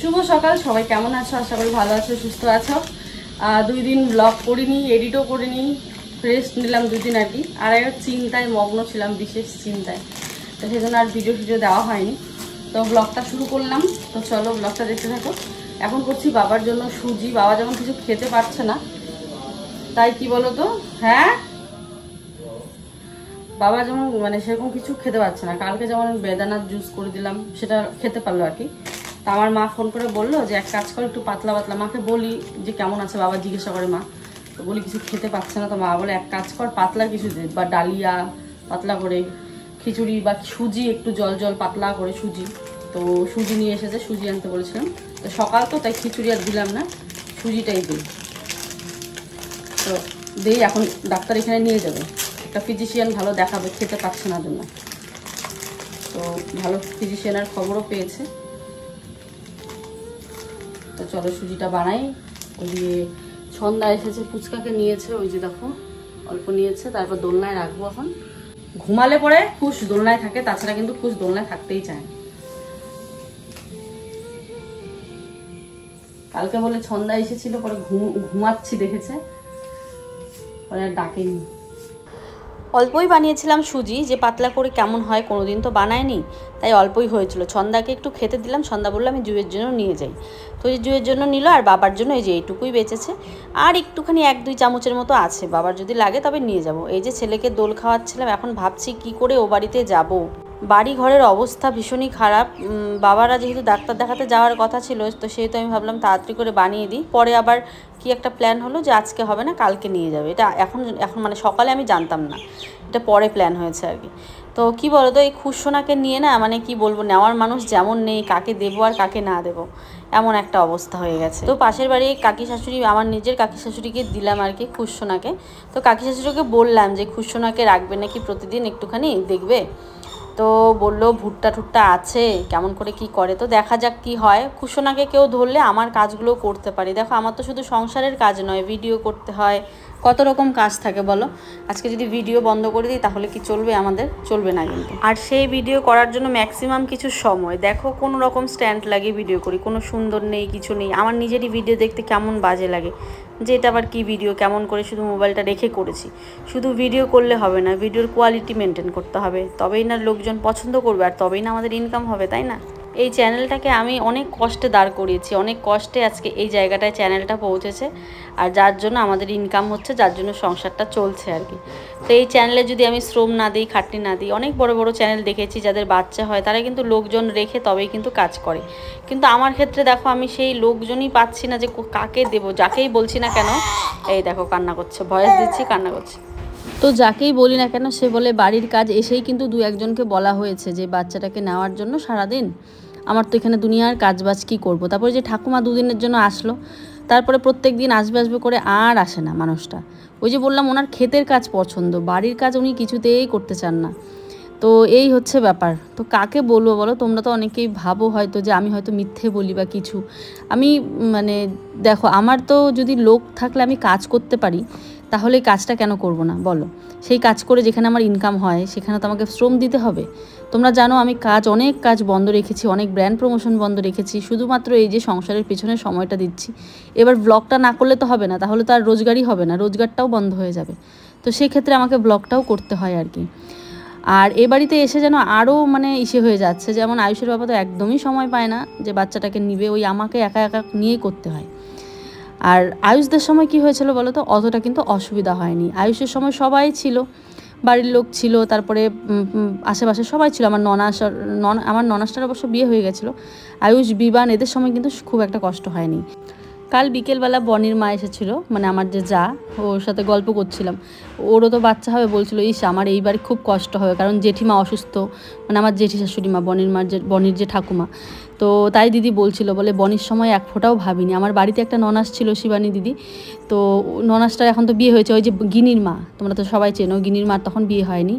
শুভ সকাল, সবাই কেমন আছো? আশা করি ভালো আছো, সুস্থ আছো। 2 দিন ব্লগ করিনি, এডিটও করিনি, রেস্ট নিলাম 2 দিন আর কি। আর একটা চিন্তায় মগ্ন ছিলাম, বিশেষ চিন্তায়, তো সেই জন্য আর ভিডিও দেওয়া হয়নি। তো ব্লগটা শুরু করলাম, তো চলো ব্লগটা দেখতে থাকো। এখন করছি বাবার জন্য সুজি। বাবা যেমন কিছু খেতে পারছে না, তাই কি বলো তো, হ্যাঁ বাবা যেমন মানে সেরকম কিছু খেতে পারছে না। কালকে যেমন বেদানার জুস করে দিলাম, সেটা খেতে পারলো আর কি। তা আমার মা ফোন করে বললো যে এক কাজ কর, একটু পাতলা পাতলা। মাকে বলি যে কেমন আছে, বাবা জিজ্ঞাসা করে মা, তো বলি কিছু খেতে পাচ্ছে না। তো মা বলে এক কাজ কর, পাতলা কিছু দে, বা ডালিয়া পাতলা করে, খিচুড়ি বা সুজি একটু জল জল পাতলা করে সুজি। তো সুজি নিয়ে এসেছে, সুজি আনতে বলেছিলাম। তো সকাল তো তাই খিচুড়ি আর দিলাম না, সুজিটাই দিই। তো দিই, এখন ডাক্তার এখানে নিয়ে যাবে, একটা ফিজিশিয়ান ভালো দেখাবে, খেতে পাচ্ছে না জন্য। তো ভালো ফিজিশিয়ানের খবরও পেয়েছে। তো চলো সুজিটা বানাই। ওই যে সন্ধ্যা এসেছে, ফুচকাকে নিয়েছে, ওই যে দেখো অল্প নিয়েছে। তারপর দোলনায় রাখবো। এখন ঘুমালে পরে খুশ দোলনায় থাকে, তাছাড়া কিন্তু খুশ দোলনায় থাকতেই চায়। কালকে বলে সন্ধ্যা এসেছিল, পরে ঘুমাচ্ছি দেখেছে, পরে আর ডাকেনি। অল্পই বানিয়েছিলাম সুজি, যে পাতলা করে কেমন হয়, কোনোদিন তো বানায়নি, তাই অল্পই হয়েছিল। ছন্দাকে একটু খেতে দিলাম, ছন্দা বললো আমি জুয়ের জন্য নিয়ে যাই। তো এই জুয়ের জন্য নিল, আর বাবার জন্য এই যে এইটুকুই বেঁচেছে। আর একটুখানি 1-2 চামচের মতো আছে, বাবার যদি লাগে তবে নিয়ে যাব। এই যে ছেলেকে দোল খাওয়াচ্ছিলাম, এখন ভাবছি কি করে ও বাড়িতে যাব। বাড়ি ঘরের অবস্থা ভীষণই খারাপ। বাবারা যেহেতু ডাক্তার দেখাতে যাওয়ার কথা ছিল, তো সেহেতু আমি ভাবলাম তাড়াতাড়ি করে বানিয়ে দিই। পরে আবার কি একটা প্ল্যান হলো যে আজকে হবে না, কালকে নিয়ে যাবে। এটা এখন মানে সকালে আমি জানতাম না, এটা পরে প্ল্যান হয়েছে আর কি। তো কি বলো তো, এই খুশোনাকে নিয়ে না, মানে কি বলবো, নেওয়ার মানুষ যেমন নেই, কাকে দেবো আর কাকে না দেবো, এমন একটা অবস্থা হয়ে গেছে। তো পাশের বাড়ি কাকি শাশুড়ি, আমার নিজের কাকি শাশুড়িকে দিলাম আর কি খুশোনাকে। তো কাকি শাশুড়িকে বললাম যে খুশোনাকে রাখবে নাকি প্রতিদিন একটুখানি দেখবে। তো বললো ভুট্টা টুট্টা আছে, কেমন করে কি করে, তো দেখা যাক কি হয়। খুশোনাকে কেউ ধরলে আমার কাজগুলো করতে পারি। দেখো আমার তো শুধু সংসারের কাজ নয়, ভিডিও করতে হয়, কত রকম কাজ থাকে বলো। আজকে যদি ভিডিও বন্ধ করে দিই তাহলে কি চলবে? আমাদের চলবে না কিন্তু। আর সেই ভিডিও করার জন্য ম্যাক্সিমাম কিছু সময় দেখো কোনো রকম স্ট্যান্ড লাগিয়ে ভিডিও করি, কোনো সুন্দর নেই, কিছু নেই। আমার নিজেরই ভিডিও দেখতে কেমন বাজে লাগে, যে এটা আবার কি ভিডিও, কেমন করে শুধু মোবাইলটা রেখে করেছি। শুধু ভিডিও করলে হবে না, ভিডিওর কোয়ালিটি মেনটেন করতে হবে, তবেই না লোকজন পছন্দ করবে, আর তবেই না আমাদের ইনকাম হবে, তাই না? এই চ্যানেলটাকে আমি অনেক কষ্টে দাঁড় করিয়েছি, অনেক কষ্টে আজকে এই জায়গাটায় চ্যানেলটা পৌঁছেছে, আর যার জন্য আমাদের ইনকাম হচ্ছে, যার জন্য সংসারটা চলছে আর কি। তো এই চ্যানেলে যদি আমি শ্রম না দিই, খাটনি না দিই, অনেক বড় বড় চ্যানেল দেখেছি যাদের বাচ্চা হয়, তারা কিন্তু লোকজন রেখে তবেই কিন্তু কাজ করে। কিন্তু আমার ক্ষেত্রে দেখো আমি সেই লোকজনই পাচ্ছি না, যে কাকে দেবো। যাকেই বলছি না কেন, এই দেখো কান্না করছে, ভয়েস দিচ্ছি কান্না করছে। তো যাকেই বলি না কেন, সে বলে বাড়ির কাজ। এসেই কিন্তু 2-1জনকে বলা হয়েছে যে বাচ্চাটাকে নেওয়ার জন্য সারাদিন। আমার তো এখানে দুনিয়ার কাজবাজ কী করবো। তারপরে যে ঠাকুমা 2 দিনের জন্য আসলো, তারপরে প্রত্যেক দিন আসবে আসবে করে আর আসে না মানুষটা। ওই যে বললাম ওনার ক্ষেতের কাজ পছন্দ, বাড়ির কাজ উনি কিছুতেই করতে চান না। তো এই হচ্ছে ব্যাপার। তো কাকে বলবো বলো? তোমরা তো অনেকেই ভাবো হয়তো যে আমি হয়তো মিথ্যে বলি বা কিছু। আমি মানে দেখো, আমার তো যদি লোক থাকলে আমি কাজ করতে পারি, তাহলে কাজটা কেন করব না বলো? সেই কাজ করে যেখানে আমার ইনকাম হয়, সেখানে তো আমাকে শ্রম দিতে হবে। তোমরা জানো আমি অনেক কাজ বন্ধ রেখেছি, অনেক ব্র্যান্ড প্রমোশন বন্ধ রেখেছি, শুধুমাত্র এই যে সংসারের পেছনে সময়টা দিচ্ছি। এবার ব্লগটা না করলে তো হবে না, তাহলে তো আর রোজগারই হবে না, রোজগারটাও বন্ধ হয়ে যাবে। তো সেক্ষেত্রে আমাকে ব্লগটাও করতে হয় আর কি। আর এ বাড়িতে এসে যেন আরও মানে হয়ে যাচ্ছে, যেমন আয়ুষের বাবা তো একদমই সময় পায় না যে বাচ্চাটাকে নিবে, ওই আমাকে একা একা নিয়ে করতে হয়। আর আয়ুষদের সময় কি হয়েছিল বলো তো, অতটা কিন্তু অসুবিধা হয়নি। আয়ুষের সময় সবাই ছিল, বাড়ির লোক ছিল, তারপরে আশেপাশে সবাই ছিল। আমার ননাসটার অবশ্য বিয়ে হয়ে গেছিলো। আয়ুষ, বিবান এদের সময় কিন্তু খুব একটা কষ্ট হয়নি। কাল বিকেলবেলা বনির মা এসেছিলো, মানে আমার যে যা, ওর সাথে গল্প করছিলাম। ওরও তো বাচ্চা হবে, বলছিল ইস আমার এইবার খুব কষ্ট হবে, কারণ জেঠিমা অসুস্থ, মানে আমার জেঠি শাশুড়ি মা, বনির যে ঠাকুমা। তো তাই দিদি বলছিল, বলে বনির সময় এক ফোঁটাও ভাবিনি। আমার বাড়িতে একটা ননাস ছিল, শিবানী দিদি, তো ননাসটার এখন তো বিয়ে হয়েছে। ওই যে গিনির মা, তোমরা তো সবাই চেনো, গিনির মার তখন বিয়ে হয়নি।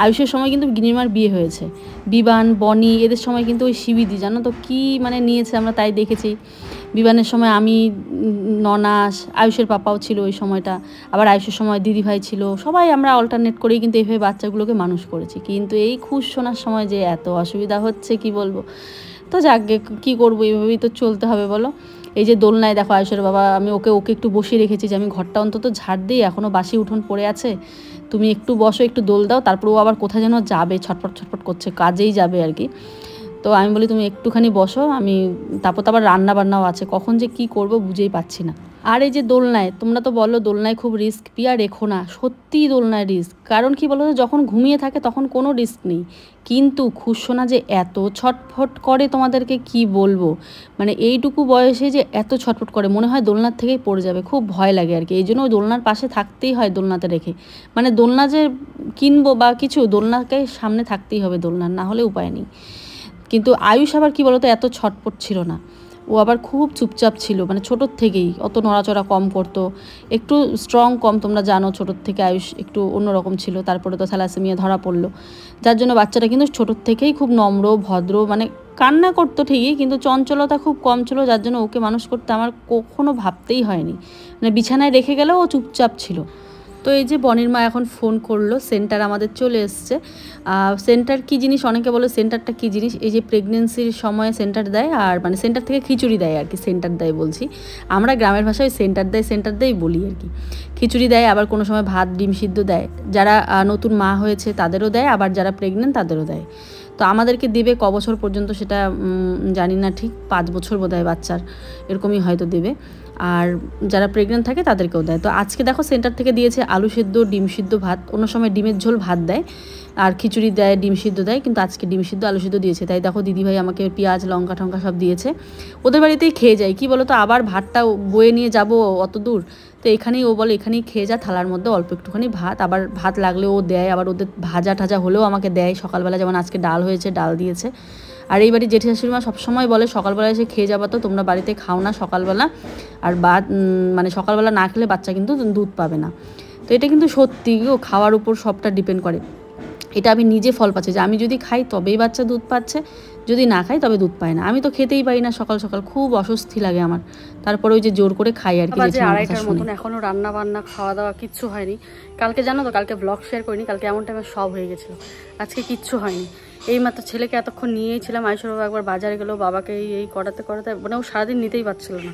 আয়ুষের সময় কিন্তু গিনির মার বিয়ে হয়েছে। বিবান, বনি এদের সময় কিন্তু ওই শিবিদি, জানো তো কী মানে নিয়েছে, আমরা তাই দেখেছি। বিবানের সময় আমি, ননাস, আয়ুষের পাপাও ছিল ওই সময়টা, আবার আয়ুষের সময় দিদিভাই ছিল, সবাই আমরা অল্টারনেট করেই কিন্তু এইভাবে বাচ্চাগুলোকে মানুষ করেছি। কিন্তু এই খুশ শোনার সময় যে এত অসুবিধা হচ্ছে কি বলবো। তো যাকগে কী করবো, এইভাবেই তো চলতে হবে বলো। এই যে দোলনায় দেখো আয়ুষের বাবা, আমি ওকে একটু বসিয়ে রেখেছি যে আমি ঘরটা অন্তত ঝাড় দিই, এখনও বাসি উঠোন পড়ে আছে, তুমি একটু বসো, একটু দোল দাও। তারপর ও আবার কোথায় যেন যাবে, ছটফট ছটফট করছে, কাজেই যাবে আর কি। তো আমি বলি তুমি একটুখানি বসো, আমি তারপর তো আবার রান্না বান্নাও আছে, কখন যে কি করব বুঝেই পাচ্ছি না। আর এই যে দোলনায়, তোমরা তো বলো দোলনায় খুব রিস্ক, পিয়া রেখো না, সত্যিই দোলনায় রিস্ক। কারণ কি বলো তো, যখন ঘুমিয়ে থাকে তখন কোনো রিস্ক নেই, কিন্তু খুশোনা যে এত ছটফট করে তোমাদেরকে কি বলবো, মানে এইটুকু বয়সে যে এত ছটফট করে, মনে হয় দোলনার থেকেই পড়ে যাবে, খুব ভয় লাগে আর কি। এই জন্য ওই দোলনার পাশে থাকতেই হয় দোলনাতে রেখে, মানে দোলনা যে কিনবো বা কিছু, দোলনাকে সামনে থাকতেই হবে দোলনার, না হলে উপায় নেই। কিন্তু আয়ুষ আবার কী বলতো, এত ছটপট ছিল না, ও আবার খুব চুপচাপ ছিল, মানে ছোটোর থেকেই অত নড়াচড়া কম করতো, একটু স্ট্রং কম, তোমরা জানো ছোটোর থেকে আয়ুষ একটু অন্যরকম ছিল। তারপরে তো থ্যালাসেমিয়া ধরা পড়লো, যার জন্য বাচ্চাটা কিন্তু ছোটোর থেকেই খুব নম্র ভদ্র, মানে কান্না করতো ঠিকই, কিন্তু চঞ্চলতা খুব কম ছিল, যার জন্য ওকে মানুষ করতে আমার কখনো ভাবতেই হয়নি। মানে বিছানায় রেখে গেলেও ও চুপচাপ ছিল। তো এই যে বনির মা এখন ফোন করলো, সেন্টার আমাদের চলে এসছে। সেন্টার কী জিনিস, অনেকে বলে সেন্টারটা কী জিনিস, এই যে প্রেগনেন্সির সময় সেন্টার দেয়, আর মানে সেন্টার থেকে খিচুড়ি দেয় আর কি, সেন্টার দেয় বলছি, আমরা গ্রামের ভাষায় সেন্টার দেয় বলি আর কি। খিচুড়ি দেয়, আবার কোনো সময় ভাত ডিম সিদ্ধ দেয়, যারা নতুন মা হয়েছে তাদেরও দেয়, আবার যারা প্রেগনেন্ট তাদেরও দেয়। তো আমাদেরকে দেবে ক বছর পর্যন্ত সেটা জানি না ঠিক, 5 বছর বোধহয় বাচ্চার, এরকমই হয়তো দেবে। আর যারা প্রেগনেন্ট থাকে তাদেরকেও দেয়। তো আজকে দেখো সেন্টার থেকে দিয়েছে আলু সিদ্ধ, ডিম সিদ্ধ, ভাত, অন্য সময় ডিমের ঝোল ভাত দেয়, আর খিচুড়ি দেয়, ডিম সিদ্ধ দেয়, কিন্তু আজকে ডিম সিদ্ধ আলু সিদ্ধ দিয়েছে। তাই দেখো দিদিভাই আমাকে পেঁয়াজ লঙ্কা টঙ্কা সব দিয়েছে, ওদের বাড়িতেই খেয়ে যাই, কি বলো তো, আবার ভাতটা বয়ে নিয়ে যাব অত দূর, তো এখানেই ও বলে এখানেই খেয়ে যা, থালার মধ্যে অল্প একটুখানি ভাত, আবার ভাত লাগলে ও দেয়, আবার ওদের ভাজা টাজা হলেও আমাকে দেয় সকালবেলা, যেমন আজকে ডাল হয়েছে ডাল দিয়েছে। আর এই বাড়ির জেঠি শাশুড়ি মা সবসময় বলে সকালবেলা এসে খেয়ে যাবা, তো তোমরা বাড়িতে খাও না সকালবেলা, আর মানে সকালবেলা না খেলে বাচ্চা কিন্তু দুধ পাবে না। তো এটা কিন্তু সত্যি, খাওয়ার উপর সবটা ডিপেন্ড করে, এটা আমি নিজে ফল পাচ্ছি, যে আমি যদি খাই তবেই বাচ্চা দুধ পাচ্ছে, যদি না খাই তবে দুধ পায় না। আমি তো খেতেই পারি না সকাল সকাল, খুব অস্বস্তি লাগে আমার, তারপরে ওই যে জোর করে খাই আর কি। 2:30 মতন, এখনও রান্না বান্না খাওয়া দাওয়া কিচ্ছু হয়নি। কালকে জানো তো, কালকে ব্লগ শেয়ার করিনি, কালকে এমন টাইমে সব হয়ে গেছিলো, আজকে কিচ্ছু হয়নি। এইমাত্র ছেলেকে এতক্ষণ নিয়েই ছিলাম, আয়ুষের বাবা একবার বাজারে গেলো, বাবাকে এই করাতে মানে ও সারাদিন নিতেই পারছিল না।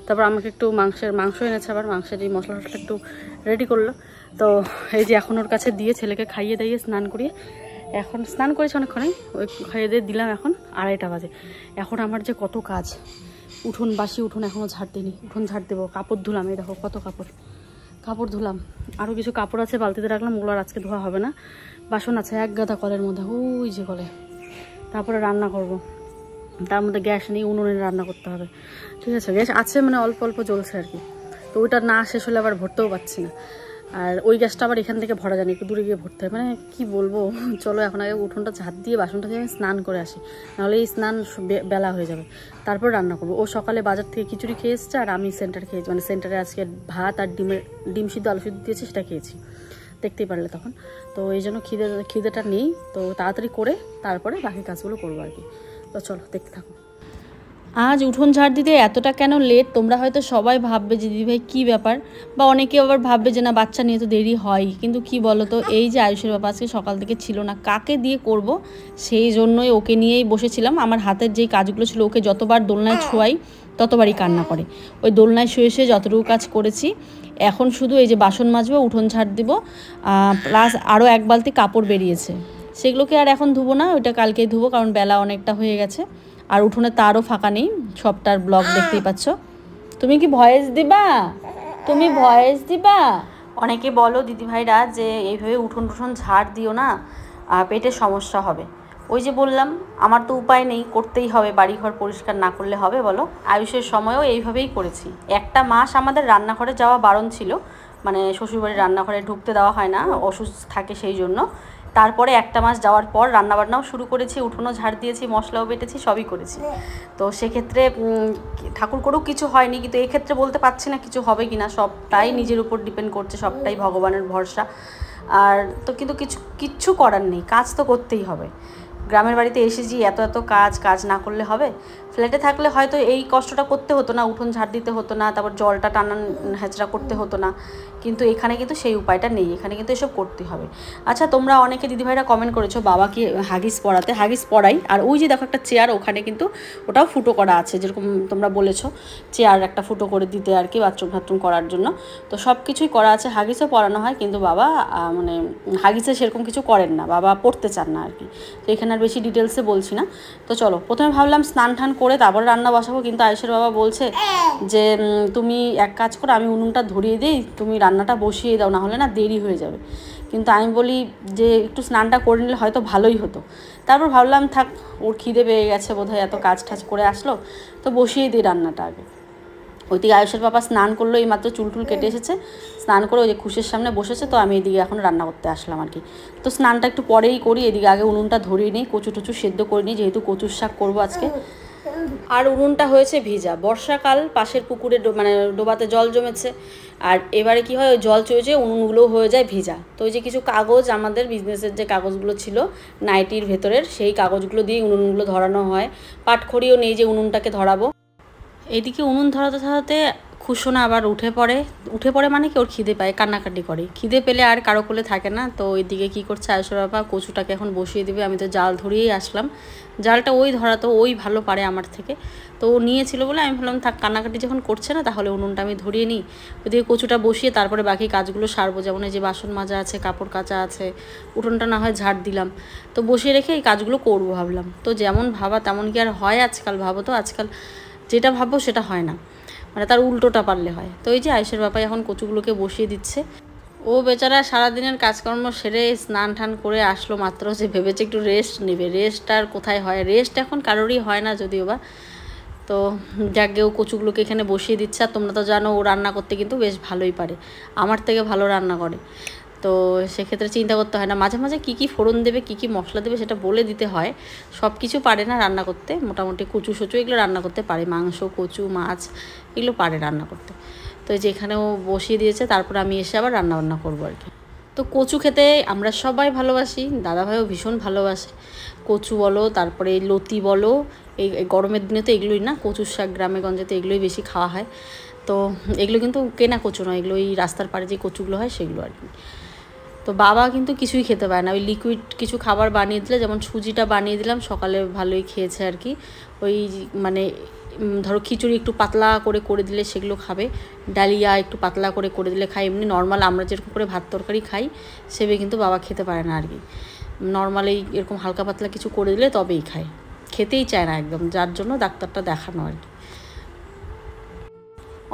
তারপর আমাকে একটু মাংস এনেছে, আবার মাংসের এই মশলা টশলা একটু রেডি করলো। তো এই যে এখন ওর কাছে দিয়ে ছেলেকে খাইয়ে দিয়ে স্নান করিয়ে, এখন স্নান করেছে অনেকক্ষণে, ওই খাইয়ে দিয়ে দিলাম, এখন 2:30 বাজে। এখন আমার যে কত কাজ, বাসি উঠোন এখনও ঝাড় দিইনি, উঠোন ঝাড় দেবো, কাপড় ধুলাম, এই দেখো কত কাপড় ধুলাম, আরও কিছু কাপড় আছে বালতিতে রাখলাম, ওগুলো আর আজকে ধোয়া হবে না। বাসন আছে এক গাদা কলের মধ্যে, ওই যে কলে। তারপরে রান্না করব, তার মধ্যে গ্যাস নেই, উনুনে রান্না করতে হবে, ঠিক আছে। গ্যাস আছে মানে অল্প অল্প জ্বলছে আর কি, তো ওইটা না শেষ হলে আবার ভরতেও পারছি না। আর ওই গ্যাসটা আবার এখান থেকে ভরা যায়নি, একটু দূরে গিয়ে ভরতে হয়, মানে কি বলবো। চলো এখন আগে উঠোনটা ঝাঁট দিয়ে বাসনটা দিয়ে আমি স্নান করে আসি, নাহলে এই স্নান বেলা হয়ে যাবে, তারপর রান্না করবো। ও সকালে বাজার থেকে খিচুড়ি খেয়ে এসছে, আর আমি সেন্টার খেয়েছি, মানে সেন্টারে আজকে ভাত আর ডিম সিদ্ধ আলু সিদ্ধ দিয়েছি, সেটা খেয়েছি, দেখতেই পারলে তখন। তো এই জন্য খিদেটা নেই, তো তাড়াতাড়ি করে তারপরে বাকি কাজগুলো করবো আর কি। তো চলো দেখতে থাকো। আজ উঠোন ঝাড় দিতে এতটা কেন লেট, তোমরা হয়তো সবাই ভাববে যে দিদিভাই কী ব্যাপার, বা অনেকে আবার ভাববে যে না বাচ্চা নিয়ে তো দেরি হয়, কিন্তু কি বলো তো, এই যে আয়ুষের বাবা আজকে সকাল থেকে ছিল না, কাকে দিয়ে করব, সেই জন্যই ওকে নিয়েই বসেছিলাম। আমার হাতের যেই কাজগুলো ছিল, ওকে যতবার দোলনায় ছোঁয়াই ততবারই কান্না করে, ওই দোলনায় শুয়ে শুয়ে যতটুকু কাজ করেছি। এখন শুধু এই যে বাসন মাজবো, উঠোন ঝাড় দিব, প্লাস আরও 1 বালতি কাপড় বেরিয়েছে, সেগুলোকে আর এখন ধুবো না, ওইটা কালকেই ধুবো, কারণ বেলা অনেকটা হয়ে গেছে। আর উঠোনে তারও ফাঁকা নেই, সবটার ব্লগ দেখতেই পাচ্ছ। তুমি কি ভয়েস দিবা? অনেকে বলো দিদিভাইরা যে এইভাবে উঠোন ঝাড় দিও না, পেটের সমস্যা হবে। ওই যে বললাম, আমার তো উপায় নেই, করতেই হবে, বাড়িঘর পরিষ্কার না করলে হবে বলো। আয়ুষের সময়ও এইভাবেই করেছি। 1টা মাস আমাদের রান্নাঘরে যাওয়া বারণ ছিল, মানে শ্বশুরবাড়ির রান্নাঘরে ঢুকতে দেওয়া হয় না, অসুস্থ থাকে সেই জন্য। তারপরে 1টা মাস যাওয়ার পর রান্নাবান্নাও শুরু করেছি, উঠোনও ঝাড় দিয়েছি, মশলাও বেটেছি, সবই করেছি। তো সেক্ষেত্রে ঠাকুর করেও কিছু হয়নি, কিন্তু এক্ষেত্রে বলতে পারছি না কিছু হবে কি না, সবটাই নিজের উপর ডিপেন্ড করছে, সবটাই ভগবানের ভরসা। আর তো কিন্তু কিচ্ছু করার নেই, কাজ তো করতেই হবে। গ্রামের বাড়িতে এসেছি, এত কাজ না করলে হবে। ফ্ল্যাটে থাকলে হয়তো এই কষ্টটা করতে হতো না, উঠোন ঝাড় দিতে হতো না, তারপর জলটা টানান হ্যাচড়া করতে হতো না, কিন্তু এখানে কিন্তু সেই উপায়টা নেই, এখানে কিন্তু এসব করতে হবে। আচ্ছা, তোমরা অনেকে দিদিভাইরা কমেন্ট করেছো বাবাকে হাগিস পরাতে, হাগিস পরাই। আর ওই যে দেখো একটা চেয়ার, ওখানে কিন্তু ওটাও ফুটো করা আছে, যেরকম তোমরা বলেছো চেয়ার একটা ফুটো করে দিতে আর কি, বাথরুম ফাথরুম করার জন্য। তো সব কিছুই করা আছে, হাগিসও পরানো হয়, কিন্তু বাবা মানে হাগিসে সেরকম কিছু করেন না, বাবা পড়তে চান না আর কি। তো এখানে আর বেশি ডিটেলসে বলছি না। তো চলো, প্রথমে ভাবলাম স্নান টান করে তারপরে রান্না বসাবো, কিন্তু আয়েশের বাবা বলছে যে তুমি এক কাজ করো, আমি উনুনটা ধরিয়ে দিই, তুমি রান্নাটা বসিয়ে দাও, না হলে না দেরি হয়ে যাবে। কিন্তু আমি বলি যে একটু স্নানটা করে নিলে হয়তো ভালোই হতো। তারপর ভাবলাম থাক, ওর খিদে পেয়ে গেছে বোধহয়, এত কাজ টাজ করে আসলো, তো বসিয়ে দিই রান্নাটা আগে। ওইদিকে আয়ুষের বাবা স্নান করলো, এই মাত্র চুল টুল কেটে এসেছে, স্নান করে ওই যে খুশের সামনে বসেছে। তো আমি এদিকে এখন রান্না করতে আসলাম আর কি। তো স্নানটা একটু পরেই করি, এদিকে আগে উনুনটা ধরিয়ে নিই, কচু টচু সেদ্ধ করে নিই, যেহেতু কচুর শাক করবো আজকে। আর উনুনটা হয়েছে ভিজা, বর্ষাকাল, পাশের পুকুরে মানে ডোবাতে জল জমেছে, আর এবারে কি হয়, ওই জল চয়েছে উনুনগুলোও হয়ে যায় ভিজা। তো ওই যে কিছু কাগজ, আমাদের বিজনেসের যে কাগজগুলো ছিল নাইটির ভেতরের, সেই কাগজগুলো দিয়ে উনুনগুলো ধরানো হয়। পাটখড়িও নেই যে উনুনটাকে ধরাবো। এইদিকে উনুন ধরাতে ধরাতে খুশোনা আবার উঠে পড়ে মানে কি, ওর খিদে পায়, কান্নাকাটি করে, খিদে পেলে আর কারো কোলে থাকে না। তো ওইদিকে কী করছে আয়েশের বাবা, কচুটাকে এখন বসিয়ে দিবে। আমি তো জাল ধরিয়েই আসলাম, জালটা ওই ধরাতো, ওই ভালো পারে আমার থেকে। তো ও নিয়েছিল বলে আমি ভাবলাম থাক, কান্নাকাটি যখন করছে না, তাহলে উনুনটা আমি ধরিয়ে নিই। ওইদিকে কচুটা বসিয়ে তারপরে বাকি কাজগুলো সারবো, যেমন এই যে বাসন মাজা আছে, কাপড় কাচা আছে, উঠোনটা না হয় ঝাড় দিলাম। তো বসিয়ে রেখে এই কাজগুলো করবো ভাবলাম। তো যেমন ভাবা তেমন কি আর হয় আজকাল, ভাবো তো আজকাল যেটা ভাববো সেটা হয় না, মানে তার উল্টোটা পারলে হয়। তো এই যে আয়েশের বাবা এখন কচুগুলোকে বসিয়ে দিচ্ছে। ও বেচারা সারাদিনের কাজকর্ম সেরে স্নান টান করে আসলো মাত্র, যে ভেবেছে একটু রেস্ট নেবে। রেস্ট আর কোথায় হয়, রেস্ট এখন কারোরই হয় না যদিও বা। তো যাকে ও কচুগুলোকে এখানে বসিয়ে দিচ্ছে। আর তোমরা তো জানো ও রান্না করতে কিন্তু বেশ ভালোই পারে, আমার থেকে ভালো রান্না করে। তো সেক্ষেত্রে চিন্তা করতে হয় না, মাঝে মাঝে কী কী ফোড়ন দেবে, কী কী মশলা দেবে সেটা বলে দিতে হয়। সব কিছু পারে না রান্না করতে, মোটামুটি কচু সচু এগুলো রান্না করতে পারে, মাংস কচু মাছ এগুলো পারে রান্না করতে। তো এই যে এখানেও বসিয়ে দিয়েছে, তারপর আমি এসে আবার রান্নাবান্না করবো আর কি। তো কচু খেতে আমরা সবাই ভালোবাসি, দাদাভাইও ভীষণ ভালোবাসে। কচু বলো, তারপরে লতি বলো, এই গরমের দিনে তো এগুলোই না, কচুর শাক গ্রামে গঞ্জে তো এগুলোই বেশি খাওয়া হয়। তো এগুলো কিন্তু কেনা কচু নয়, এগুলো ওই রাস্তার পাড়ে যে কচুগুলো হয় সেগুলো আর কি। তো বাবা কিন্তু কিছুই খেতে পারে না, ওই লিকুইড কিছু খাবার বানিয়ে দিলে, যেমন সুজিটা বানিয়ে দিলাম, সকালে ভালোই খেয়েছে আর কি। ওই মানে ধরো খিচুড়ি একটু পাতলা করে দিলে সেগুলো খাবে, ডালিয়া একটু পাতলা করে দিলে খাই। এমনি নর্মাল আমরা যেরকম করে ভাত তরকারি খাই সেভাবে কিন্তু বাবা খেতে পারে না আর কি। নর্মালি এরকম হালকা পাতলা কিছু করে দিলে তবেই খায়, খেতেই চায় না একদম, যার জন্য ডাক্তারটা দেখানো আর কি।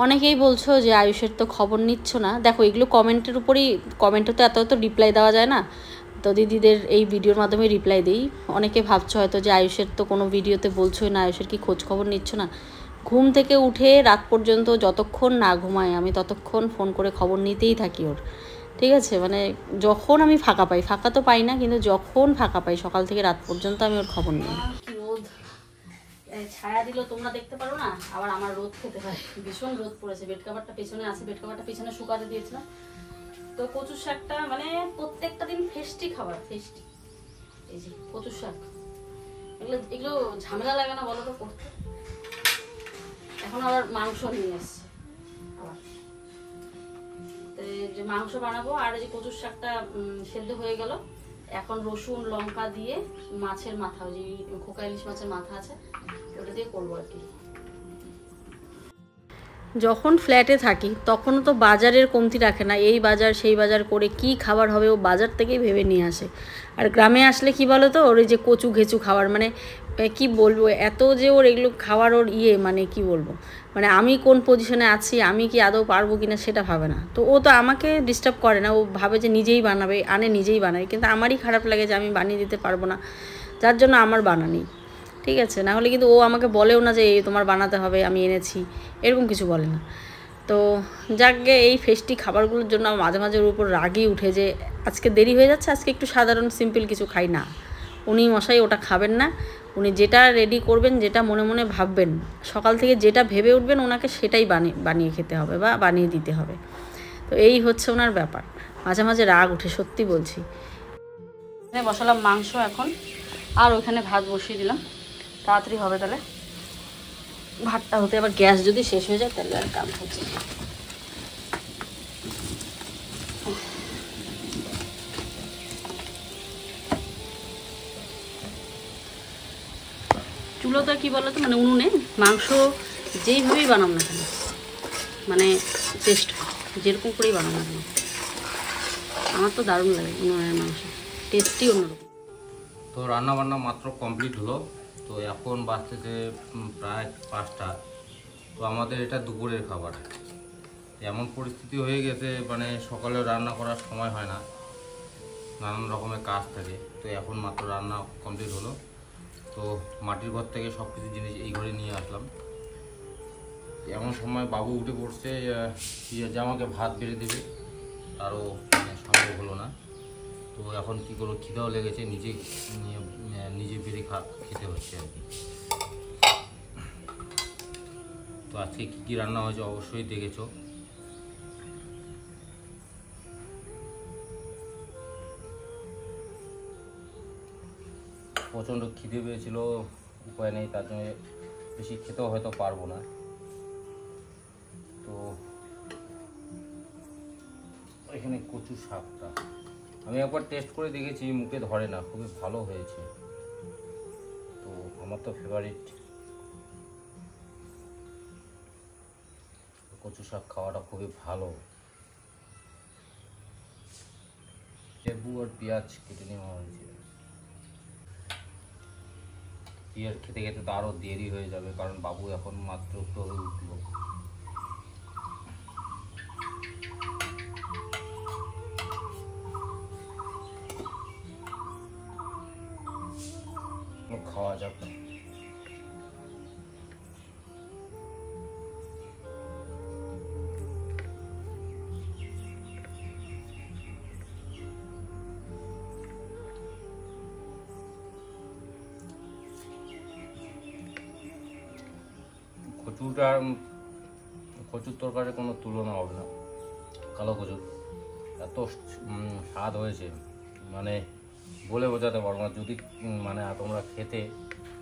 অনেকেই বলছো যে আয়ুষের তো খবর নিচ্ছ না। দেখো এগুলো কমেন্টের উপরেই, কমেন্টে তো এত রিপ্লাই দেওয়া যায় না, তো দিদিদের এই ভিডিওর মাধ্যমে রিপ্লাই দিই। অনেকে ভাবছো হয়তো যে আয়ুষের তো কোনো ভিডিওতে বলছোই না, আয়ুষের কি খোঁজ খবর নিচ্ছ না। ঘুম থেকে উঠে রাত পর্যন্ত যতক্ষণ না ঘুমায় আমি ততক্ষণ ফোন করে খবর নিতেই থাকি ওর, ঠিক আছে। মানে যখন আমি ফাঁকা পাই, ফাঁকা তো পাই না, কিন্তু যখন ফাঁকা পাই সকাল থেকে রাত পর্যন্ত আমি ওর খবর নিই। কি রোদ ছায়া দিল তোমরা দেখতে পারো না, আবার আমার রোদ খেতে হয়, ভীষণ রোদ পড়েছে। বেড কাভারটা পেছনে আছে, বেড কাভারটা পেছনে শুকাতে দিয়েছিলাম। তো কচুর শাকটা মানে প্রত্যেকটা দিন ফেস্টি খাবার, ফেস্টি। এই যে কচুর শাক, এগুলো ঝামেলা লাগে না বলো তো করতে। এখন আবার মাংস নিয়ে এসছে আবার, যে মাংস বানাবো। আর এই যে কচুর শাকটা সেদ্ধ হয়ে গেল, এখন রসুন লঙ্কা দিয়ে মাছের মাথা, ওই যে খোকা ইলিশ মাছের মাথা আছে ওটা দিয়ে করবো আর কি। যখন ফ্ল্যাটে থাকি তখনও তো বাজারের কমতি রাখে না, এই বাজার সেই বাজার করে কি খাবার হবে ও বাজার থেকেই ভেবে নিয়ে আসে। আর গ্রামে আসলে কি বলো তো, ওর এই যে কচু ঘেঁচু খাবার, মানে কি বলবো, এত যে ওর এগুলো খাওয়ার ওর মানে কি বলবো, মানে আমি কোন পজিশনে আছি, আমি কি আদৌ পারবো কিনা সেটা ভাবে না। তো ও তো আমাকে ডিস্টার্ব করে না, ও ভাবে যে নিজেই বানাবে, আনে নিজেই বানাবে, কিন্তু আমারই খারাপ লাগে যে আমি বানিয়ে দিতে পারবো না, যার জন্য আমার বানানি, ঠিক আছে। না হলে কিন্তু ও আমাকে বলেও না যে এই তোমার বানাতে হবে, আমি এনেছি, এরকম কিছু বলে না। তো যাকে এই ফেস্টি খাবারগুলোর জন্য মাঝে মাঝে ওর উপর রাগই উঠে যে আজকে দেরি হয়ে যাচ্ছে, আজকে একটু সাধারণ সিম্পল কিছু খাই না। উনি মশাই ওটা খাবেন না, উনি যেটা রেডি করবেন, যেটা মনে মনে ভাববেন, সকাল থেকে যেটা ভেবে উঠবেন ওনাকে সেটাই বানিয়ে খেতে হবে বা বানিয়ে দিতে হবে। তো এই হচ্ছে ওনার ব্যাপার, মাঝে মাঝে রাগ উঠে, সত্যি বলছি। বসালাম মাংস এখন, আর ওইখানে ভাত বসিয়ে দিলাম, তাড়াতাড়ি হবে তাহলে। ভাতটা হতে আবার গ্যাস যদি শেষ হয়ে যায় তাহলে আর কাম হচ্ছে। চুলোটা কি বলতো মানে উনুনে মাংস যেইভাবেই বানাম না কেন মানে টেস্ট যেরকম করেই বানাম না কেন আমার তো দারুণ লাগে উনুনের মাংস, টেস্টই অন্যরকম। তো রান্না বান্না মাত্র কমপ্লিট হলো। তো এখন বাজতেছে প্রায় 5টা। তো আমাদের এটা দুপুরের খাবার। এমন পরিস্থিতি হয়ে গেছে মানে সকালে রান্না করার সময় হয় না, নানান রকমের কাজ থাকে। তো এখন মাত্র রান্না কমপ্লিট হলো। তো মাটির ঘর থেকে সব কিছু জিনিস এই ঘরে নিয়ে আসলাম। এমন সময় বাবু উঠে পড়ছে যে আমাকে ভাত বেড়ে দেবে, তারও সম্ভব হলো না। তো এখন কী করবো, খিদাও লেগেছে, নিজে বেড়ে খেতে হচ্ছে আর কি। তো আজকে কী কী রান্না হয়েছে অবশ্যই দেখেছো। প্রচণ্ড খিদে পেয়েছিল, উপায় নেই, তার জন্য বেশি খেতেও হয়তো পারবো না। তো এখানে কচু শাকটা আমি একবার টেস্ট করে দেখেছি, মুখে ধরে না, খুবই ভালো হয়েছে। তো আমার তো ফেভারিট কচু শাক, খাওয়াটা খুবই ভালো। লেবু আর পেঁয়াজ কেটে নেওয়া হয়েছে। পেঁয়াজ খেতে খেতে তো আরও দেরি হয়ে যাবে, কারণ বাবু এখন মাত্র উঠল। খাওয়া যাক। কচুর তরকারির কোনো তুলনা হবে না। কালো কচুর এত স্বাদ হয়েছে মানে বলে বোঝাতে পারবো না। যদি মানে তোমরা খেতে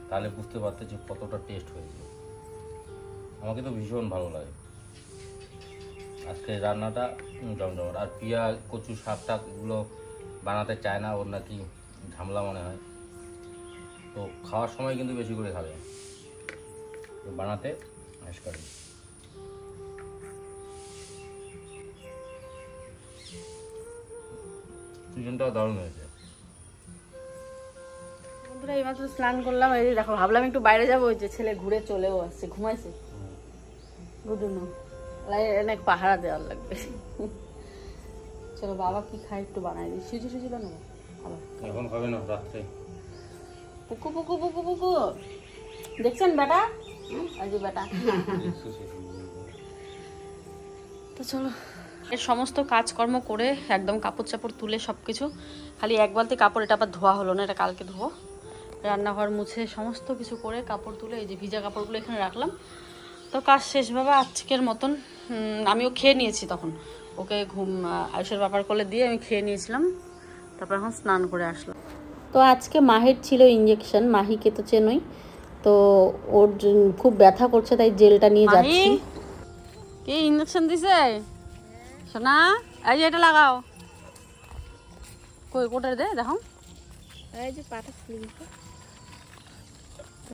তাহলে বুঝতে পারতে যে কতটা টেস্ট হয়েছে। আমাকে তো ভীষণ ভালো লাগে আজকে রান্নাটা জমজমাট। আর পিয়া কচু শাক টাকগুলো বানাতে চায় না, ওর নাকি ঝামেলা মনে হয়। তো খাওয়ার সময় কিন্তু বেশি করে খাবে, বানাতে আশ করে। চিকেনটাও দারুণ হয়েছে। বন্ধুরা এইমাত্র স্নান করলাম, এই দেখো ভাবলাম একটু বাইরে যাবো, ওই যে ছেলে ঘুরে চলেও আসছে, ঘুমাইছে গুডুনো, অনেক পাহারা দেওয়ার লাগবে। চলো বাবা কি খায় একটু বানাই দিই, সুজি বানাবো। এখন খাবে না, রাত্রে। পুকু পুকু পুকু পুকু দেখছেন বেটা, এই যে বেটা। তো চলো এর সমস্ত কাজকর্ম করে একদম কাপড় চাপড় তুলে সব কিছু, খালি এক বালতি কাপড়, এটা আবার ধোয়া হলো না, এটা কালকে ধোবো। রান্নাঘর মুছে সমস্ত কিছু করে কাপড় তুলে এই যে ভিজা কাপড়গুলো এখানে রাখলাম। তো কাজ শেষ বাবা আজকের মতন। আমিও খেয়ে নিয়েছি তখন, ওকে আয়ুষের ব্যাপার করলে দিয়ে আমি খেয়ে নিয়েছিলাম, তারপর এখন স্নান করে আসলাম। তো আজকে মাহির ছিল ইঞ্জেকশন, মাহিকে তো চেনই, তো ওর খুব ব্যথা করছে তাই জেলটা নিয়ে যাচ্ছি। কি ইঞ্জেকশন দিছে সোনা? এই যে এটা লাগাও, কই কোটার দে দেখো, এই যে পাটা